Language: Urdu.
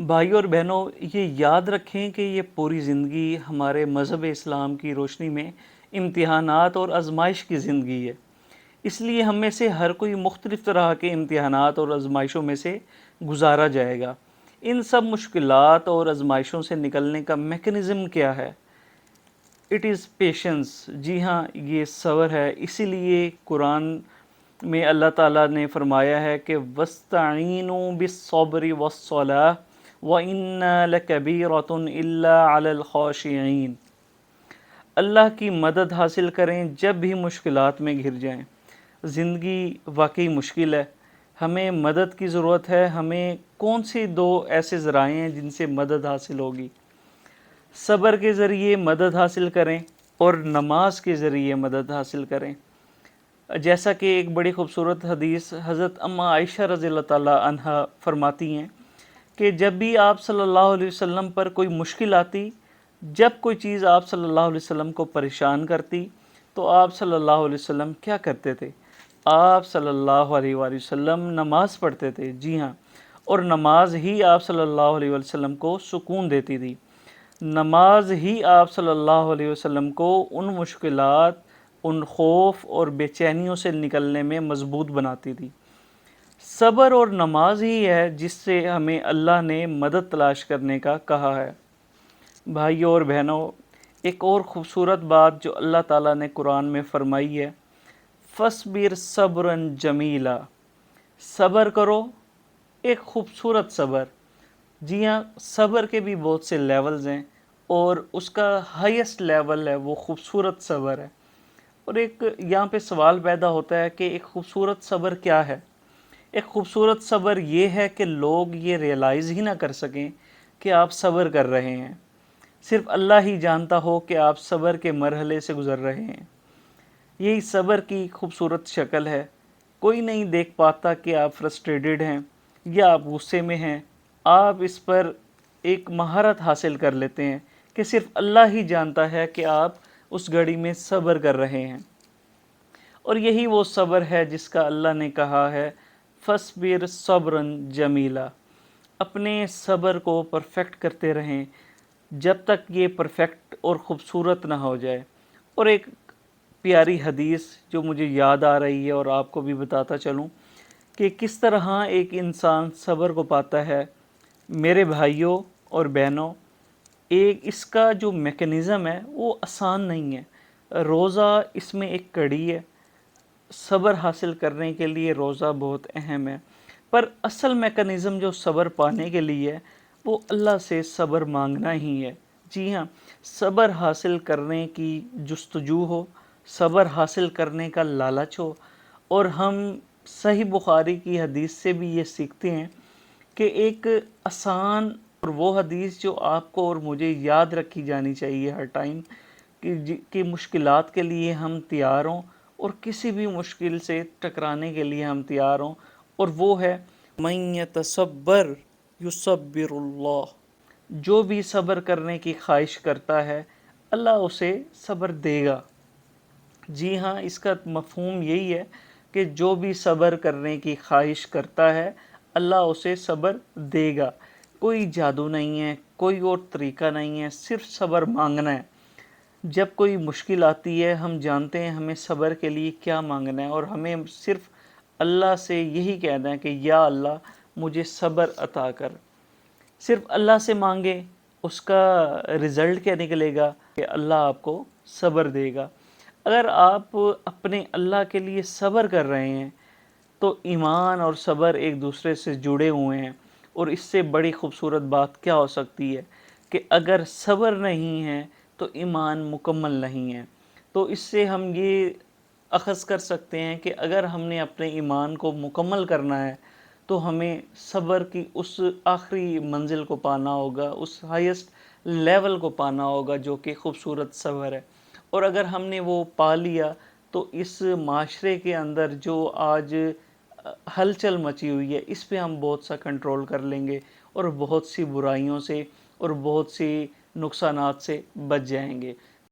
بھائی اور بہنوں، یہ یاد رکھیں کہ یہ پوری زندگی ہمارے مذہب اسلام کی روشنی میں امتحانات اور آزمائش کی زندگی ہے۔ اس لیے ہم میں سے ہر کوئی مختلف طرح کے امتحانات اور آزمائشوں میں سے گزارا جائے گا۔ ان سب مشکلات اور آزمائشوں سے نکلنے کا میکنزم کیا ہے؟ It is patience. جی ہاں، یہ صبر ہے۔ اسی لیے قرآن میں اللہ تعالیٰ نے فرمایا ہے کہ وَاسْتَعِینُوا بِالصَّبْرِ وَالصَّلَاةِ وَإِنَّا لَكَبِیرَةٌ إِلَّا عَلَى الْخَاشِعِینَ۔ اللہ کی مدد حاصل کریں جب بھی مشکلات میں گھر جائیں۔ زندگی واقعی مشکل ہے، ہمیں مدد کی ضرورت ہے۔ ہمیں کون سی دو ایسے ذرائع ہیں جن سے مدد حاصل ہوگی؟ صبر کے ذریعے مدد حاصل کریں اور نماز کے ذریعے مدد حاصل کریں۔ جیسا کہ ایک بڑی خوبصورت حدیث حضرت اماں عائشہ رضی اللہ تعالیٰ عنہا فرماتی ہیں کہ جب بھی آپ صلی اللہ علیہ وسلم پر کوئی مشکل آتی، جب کوئی چیز آپ صلی اللہ علیہ وسلم کو پریشان کرتی، تو آپ صلی اللہ علیہ وسلم کیا کرتے تھے؟ آپ صلی اللہ علیہ وآلہ وسلم نماز پڑھتے تھے۔ جی ہاں، اور نماز ہی آپ صلی اللہ علیہ وسلم کو سکون دیتی تھی۔ نماز ہی آپ صلی اللہ علیہ وسلم کو ان مشکلات، ان خوف اور بے چینیوں سے نکلنے میں مضبوط بناتی تھی۔ صبر اور نماز ہی ہے جس سے ہمیں اللہ نے مدد تلاش کرنے کا کہا ہے۔ بھائیوں اور بہنوں، ایک اور خوبصورت بات جو اللہ تعالیٰ نے قرآن میں فرمائی ہے، فَاصْبِرْ صَبْرًا جَمِيلًا۔ صبر کرو، ایک خوبصورت صبر۔ جی ہاں، صبر کے بھی بہت سے لیولز ہیں، اور اس کا ہائیسٹ لیول ہے وہ خوبصورت صبر ہے۔ اور ایک یہاں پہ سوال پیدا ہوتا ہے کہ ایک خوبصورت صبر کیا ہے؟ ایک خوبصورت صبر یہ ہے کہ لوگ یہ ریئلائز ہی نہ کر سکیں کہ آپ صبر کر رہے ہیں۔ صرف اللہ ہی جانتا ہو کہ آپ صبر کے مرحلے سے گزر رہے ہیں۔ یہی صبر کی خوبصورت شکل ہے۔ کوئی نہیں دیکھ پاتا کہ آپ فرسٹریٹڈ ہیں یا آپ غصے میں ہیں۔ آپ اس پر ایک مہارت حاصل کر لیتے ہیں کہ صرف اللہ ہی جانتا ہے کہ آپ اس گھڑی میں صبر کر رہے ہیں۔ اور یہی وہ صبر ہے جس کا اللہ نے کہا ہے فَاصْبِرْ صَبْرًا جَمِيلًا۔ اپنے صبر کو پرفیکٹ کرتے رہیں جب تک یہ پرفیکٹ اور خوبصورت نہ ہو جائے۔ اور ایک پیاری حدیث جو مجھے یاد آ رہی ہے اور آپ کو بھی بتاتا چلوں کہ کس طرح ایک انسان صبر کو پاتا ہے۔ میرے بھائیوں اور بہنوں، اس کا جو میکنزم ہے وہ آسان نہیں ہے۔ روزہ اس میں ایک کڑی ہے۔ صبر حاصل کرنے کے لیے روزہ بہت اہم ہے، پر اصل میکنزم جو صبر پانے کے لیے ہے وہ اللہ سے صبر مانگنا ہی ہے۔ جی ہاں، صبر حاصل کرنے کی جستجو ہو، صبر حاصل کرنے کا لالچ ہو، اور ہم صحیح بخاری کی حدیث سے بھی یہ سیکھتے ہیں کہ ایک آسان اور وہ حدیث جو آپ کو اور مجھے یاد رکھی جانی چاہیے ہر ٹائم، کہ مشکلات کے لیے ہم تیار ہوں اور کسی بھی مشکل سے ٹکرانے کے لیے ہم تیار ہوں، اور وہ ہے مَن یتصبر یصبر اللہ۔ جو بھی صبر کرنے کی خواہش کرتا ہے اللہ اسے صبر دے گا۔ جی ہاں، اس کا مفہوم یہی ہے کہ جو بھی صبر کرنے کی خواہش کرتا ہے اللہ اسے صبر دے گا۔ کوئی جادو نہیں ہے، کوئی اور طریقہ نہیں ہے، صرف صبر مانگنا ہے۔ جب کوئی مشکل آتی ہے ہم جانتے ہیں ہمیں صبر کے لیے کیا مانگنا ہے، اور ہمیں صرف اللہ سے یہی کہنا ہے کہ یا اللہ مجھے صبر عطا کر۔ صرف اللہ سے مانگے، اس کا رزلٹ کیا نکلے گا کہ اللہ آپ کو صبر دے گا۔ اگر آپ اپنے اللہ کے لیے صبر کر رہے ہیں تو ایمان اور صبر ایک دوسرے سے جڑے ہوئے ہیں، اور اس سے بڑی خوبصورت بات کیا ہو سکتی ہے کہ اگر صبر نہیں ہے تو ایمان مکمل نہیں ہے۔ تو اس سے ہم یہ اخذ کر سکتے ہیں کہ اگر ہم نے اپنے ایمان کو مکمل کرنا ہے تو ہمیں صبر کی اس آخری منزل کو پانا ہوگا، اس ہائیسٹ لیول کو پانا ہوگا جو کہ خوبصورت صبر ہے۔ اور اگر ہم نے وہ پا لیا تو اس معاشرے کے اندر جو آج ہلچل مچی ہوئی ہے اس پہ ہم بہت سا کنٹرول کر لیں گے، اور بہت سی برائیوں سے اور بہت سی نقصانات سے بچ جائیں گے۔